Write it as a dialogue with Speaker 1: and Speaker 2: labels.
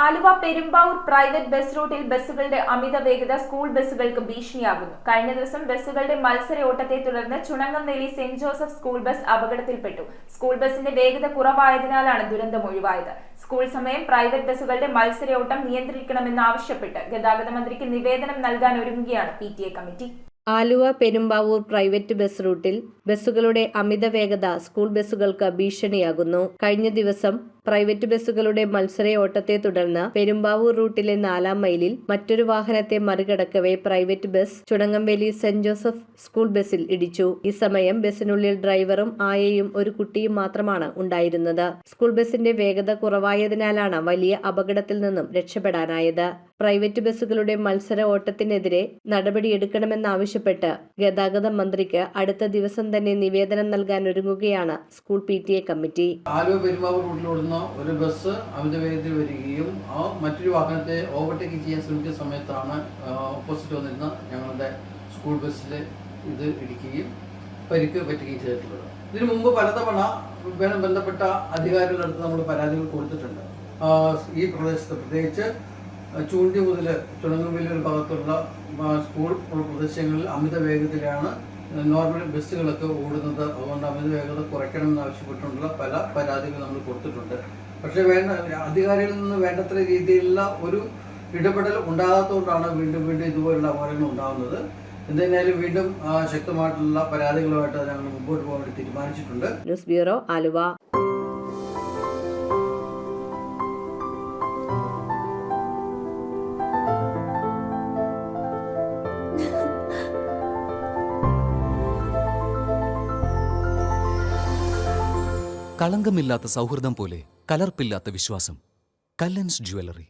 Speaker 1: Aluva Perumbavoor private bus റൂട്ടിൽ ബസ്സുകളുടെ അമിത വേഗത സ്കൂൾ ബസ്സുകൾക്ക് ഭീഷണിയാകുന്നു. കഴിഞ്ഞ ദിവസം ബസ്സുകളുടെ മത്സര ഓട്ടത്തെ തുടർന്ന് Chunangamveli saint Joseph school bus അപകടത്തിൽപ്പെട്ടു. സ്കൂൾ ബസിന്റെ വേഗത കുറവായതിനാലാണ് ദുരന്തം ഒഴിവായത്. സ്കൂൾ സമയം പ്രൈവറ്റ് ബസ്സുകളുടെ മത്സരയോട്ടം നിയന്ത്രിക്കണമെന്നാവശ്യപ്പെട്ട് ഗതാഗത മന്ത്രിക്ക് നിവേദനം നൽകാൻ ഒരുങ്ങുകയാണ് PTA committee.
Speaker 2: Aluva Perumbavoor private bus റൂട്ടിൽ ബസ്സുകളുടെ അമിത വേഗത സ്കൂൾ ബസ്സുകൾക്ക് ഭീഷണിയാകുന്നു. കഴിഞ്ഞ ദിവസം പ്രൈവറ്റ് ബസ്സുകളുടെ മത്സര ഓട്ടത്തെ തുടർന്ന് പെരുമ്പാവൂർ റൂട്ടിലെ 4-ാം മൈലിൽ മറ്റൊരു വാഹനത്തെ മറികടക്കവേ private bus Chunangamveli saint Joseph school ബസിൽ ഇടിച്ചു. ഈ സമയം ബസിനുള്ളിൽ ഡ്രൈവറും ആയയും ഒരു കുട്ടിയും മാത്രമാണ് ഉണ്ടായിരുന്നത്. സ്കൂൾ ബസിന്റെ വേഗത കുറവായതിനാലാണ് വലിയ അപകടത്തിൽ നിന്നും രക്ഷപ്പെടാനായത്. പ്രൈവറ്റ് ബസ്സുകളുടെ മത്സര ഓട്ടത്തിനെതിരെ നടപടിയെടുക്കണമെന്നാവശ്യപ്പെട്ട് ഗതാഗത മന്ത്രിക്ക് അടുത്ത ദിവസം തന്നെ നിവേദനം നൽകാൻ ഒരുങ്ങുകയാണ് school PTA committee.
Speaker 3: Aluva Perumbavoor റൂട്ടിലോടുന്ന ഒരു ബസ് അമിത വേഗത്തിൽ വരികയും മറ്റൊരു വാഹനത്തെ ഓവർടേക്ക് ചെയ്യാൻ ശ്രമിച്ച സമയത്താണ് ഓപ്പോസിറ്റ് വന്നിരുന്ന ഞങ്ങളുടെ സ്കൂൾ ബസ്സിൽ ഇത് ഇടിക്കുകയും പരിക്ക് പറ്റുകയും ചെയ്തിട്ടുള്ളത്. ഇതിനു മുമ്പ് പലതവണ ബന്ധപ്പെട്ട അധികാരികളുടെ അടുത്ത് നമ്മൾ പരാതികൾ കൊടുത്തിട്ടുണ്ട്. ഈ പ്രദേശത്ത് പ്രത്യേകിച്ച് ചൂണ്ടി മുതൽ ചുണങ്ങംവേലി ഒരു ഭാഗത്തുള്ള സ്കൂൾ പ്രദേശങ്ങളിൽ അമിത വേഗത്തിലാണ് നോർമൽ ബസ്സുകളൊക്കെ ഓടുന്നത്. അതുകൊണ്ട് അമിത വേഗത കുറയ്ക്കണമെന്ന് ആവശ്യപ്പെട്ടുള്ള പല പരാതികൾ നമ്മൾ കൊടുത്തിട്ടുണ്ട്. പക്ഷേ അധികാരികളിൽ നിന്ന് വേണ്ടത്ര രീതിയിലുള്ള ഒരു ഇടപെടൽ ഉണ്ടാകാത്തതുകൊണ്ടാണ് വീണ്ടും ഇതുപോലുള്ള അപകടങ്ങൾ ഉണ്ടാകുന്നത്. എന്തായാലും വീണ്ടും ശക്തമായിട്ടുള്ള പരാതികളുമായിട്ട് ഞങ്ങൾ മുമ്പോട്ട് പോകാൻ വേണ്ടി തീരുമാനിച്ചിട്ടുണ്ട്.
Speaker 2: News bureau, Aluva.
Speaker 4: കളങ്കമില്ലാത്ത സൗഹൃദം പോലെ കലർപ്പില്ലാത്ത വിശ്വാസം. കല്ലൻസ് ജ്വല്ലറി.